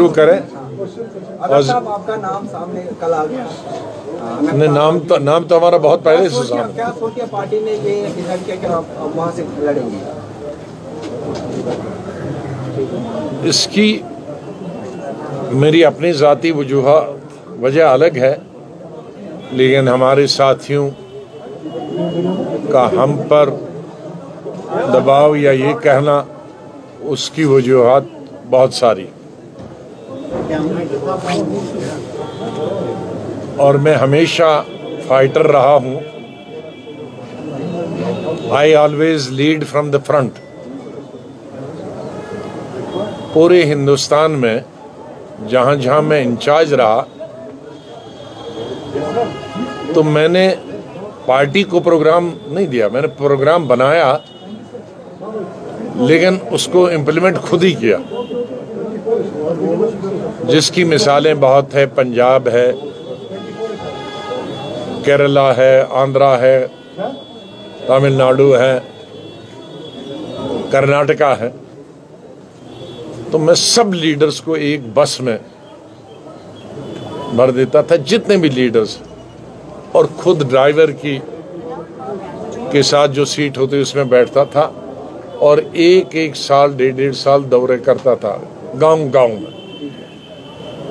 शुरू करें। साहब आपका नाम सामने कल आ गया। नाम तो हमारा बहुत पहले से सामने। क्या सोच के पार्टी ने ये डिसाइड किया कि आप वहाँ से लड़ेंगे? इसकी मेरी अपनी ज़ाती वजह अलग है, लेकिन हमारे साथियों का हम पर दबाव या ये कहना, उसकी वजूहात बहुत सारी, और मैं हमेशा फाइटर रहा हूँ। I always lead from the front. पूरे हिंदुस्तान में जहाँ जहाँ मैं इंचार्ज रहा, तो मैंने पार्टी को प्रोग्राम नहीं दिया, मैंने प्रोग्राम बनाया, लेकिन उसको इम्प्लीमेंट खुद ही किया, जिसकी मिसालें बहुत है। पंजाब है, केरला है, आंध्रा है, तमिलनाडु है, कर्नाटका है। तो मैं सब लीडर्स को एक बस में भर देता था, जितने भी लीडर्स, और खुद ड्राइवर के साथ जो सीट होती उसमें बैठता था, और एक साल 1.5 साल दौरे करता था गांव में।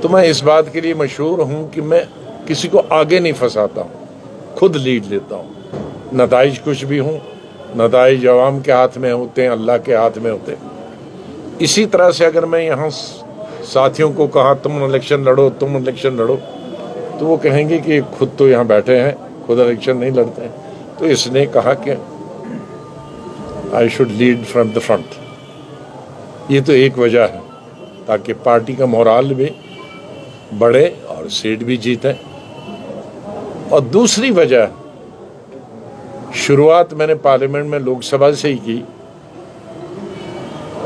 तो मैं इस बात के लिए मशहूर हूं कि मैं किसी को आगे नहीं फंसाता हूं, खुद लीड लेता हूं। नताइज कुछ भी हूं, नताइज अवाम के हाथ में होते हैं, अल्लाह के हाथ में होते हैं। इसी तरह से अगर मैं यहाँ साथियों को कहा तुम इलेक्शन लड़ो, तुम इलेक्शन लड़ो, तो वो कहेंगे कि खुद तो यहाँ बैठे हैं, खुद इलेक्शन नहीं लड़ते हैं। तो इसने कहा कि I should lead from the front. ये तो एक वजह है, ताकि पार्टी का मोराल भी बढ़े और सीट भी जीते। और दूसरी वजह, शुरुआत मैंने पार्लियामेंट में लोकसभा से ही की,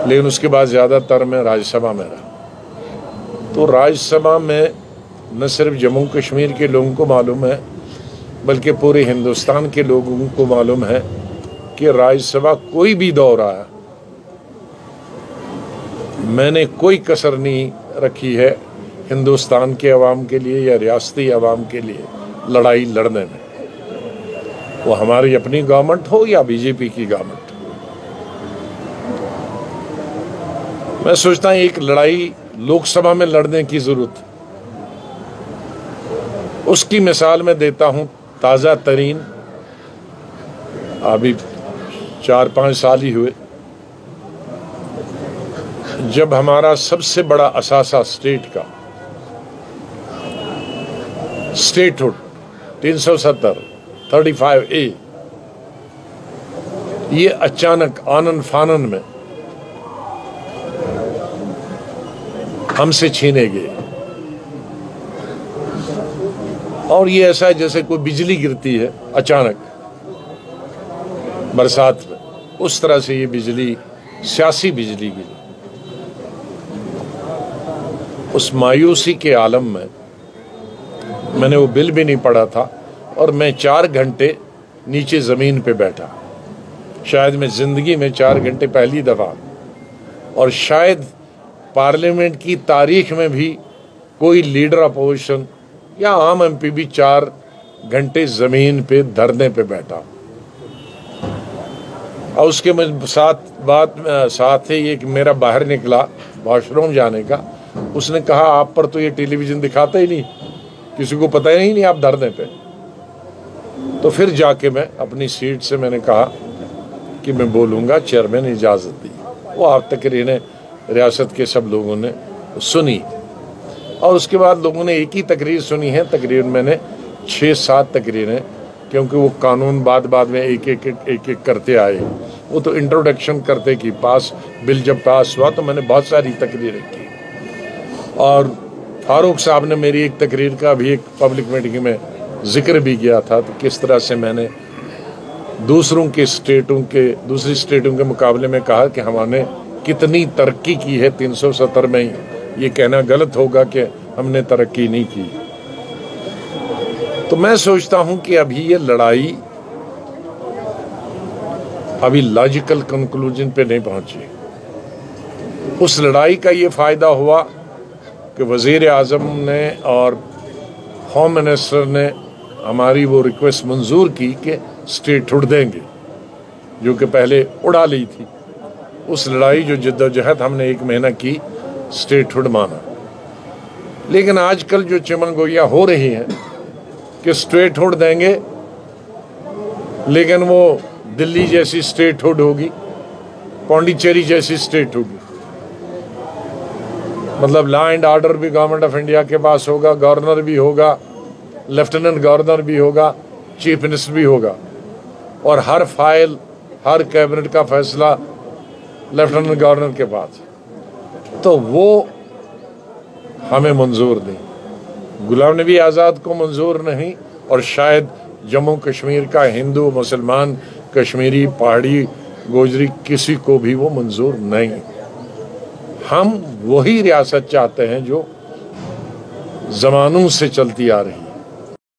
लेकिन उसके बाद ज़्यादातर मैं राज्यसभा में रहा। तो राज्यसभा में न सिर्फ जम्मू कश्मीर के लोगों को मालूम है, बल्कि पूरे हिंदुस्तान के लोगों को मालूम है कि राज्यसभा कोई भी दौर आया, मैंने कोई कसर नहीं रखी है हिंदुस्तान के अवाम के लिए या रियासती अवाम के लिए लड़ाई लड़ने में, वो हमारी अपनी गवर्नमेंट हो या बीजेपी की गवर्नमेंट। मैं सोचता हूं एक लड़ाई लोकसभा में लड़ने की जरूरत, उसकी मिसाल मैं देता हूं। ताज़ा तरीन अभी 4-5 साल ही हुए, जब हमारा सबसे बड़ा असासा स्टेट का स्टेटहुड 370 35A, ये अचानक आनन फानन में हमसे छीने गए। और ये ऐसा है जैसे कोई बिजली गिरती है अचानक बरसात में, उस तरह से ये बिजली, सियासी बिजली गिरी। उस मायूसी के आलम में मैंने वो बिल भी नहीं पढ़ा था, और मैं 4 घंटे नीचे जमीन पे बैठा। शायद मैं जिंदगी में 4 घंटे पहली दफा, और शायद पार्लियामेंट की तारीख में भी कोई लीडर अपोजिशन या आम एमपी भी 4 घंटे जमीन पे धरने पे बैठा। और उसके साथ ही एक मेरा बाहर निकला वॉशरूम जाने का, उसने कहा आप पर तो ये टेलीविजन दिखाता ही नहीं, किसी को पता ही नहीं आप धरने पे। तो फिर जाके मैं अपनी सीट से मैंने कहा कि मैं बोलूँगा, चेयरमैन ने इजाज़त दी। वो आप तकरीरें रियासत के सब लोगों ने सुनी, और उसके बाद लोगों ने एक ही तकरीर सुनी है। तकरीबन मैंने 6-7 तकरीरें, क्योंकि वो कानून बाद में एक एक करते आए, वो तो इंट्रोडक्शन करते कि बिल जब पास हुआ तो मैंने बहुत सारी तकरीरें की। और फारूक साहब ने मेरी एक तकरीर का भी एक पब्लिक मीटिंग में जिक्र भी किया था, तो किस तरह से मैंने दूसरी स्टेटों के मुकाबले में कहा कि हमने कितनी तरक्की की है 370 में ही। ये कहना गलत होगा कि हमने तरक्की नहीं की। तो मैं सोचता हूं कि अभी ये लड़ाई अभी लॉजिकल कंक्लूजन पे नहीं पहुंची। उस लड़ाई का ये फायदा हुआ कि वज़ीर आज़म ने और होम मिनिस्टर ने हमारी वो रिक्वेस्ट मंजूर की कि स्टेटहुड देंगे, जो कि पहले उड़ा ली थी। उस लड़ाई जो जद्दोजहद हमने 1 महीना की, स्टेटहुड माना। लेकिन आजकल जो चिमनगोइयाँ हो रही हैं कि स्टेटहुड देंगे, लेकिन वो दिल्ली जैसी स्टेटहुड होगी, पौंडीचेरी जैसी स्टेट होगी। मतलब लॉ एंड ऑर्डर भी गवर्नमेंट ऑफ इंडिया के पास होगा, गवर्नर भी होगा, लेफ्टिनेंट गवर्नर भी होगा, चीफ मिनिस्टर भी होगा, और हर फाइल, हर कैबिनेट का फैसला लेफ्टिनेंट गवर्नर के पास। तो वो हमें मंजूर नहीं, गुलाम नबी आज़ाद को मंजूर नहीं, और शायद जम्मू कश्मीर का हिंदू, मुसलमान, कश्मीरी, पहाड़ी, गोजरी किसी को भी वो मंजूर नहीं। हम वही रियासत चाहते हैं जो ज़मानों से चलती आ रही है।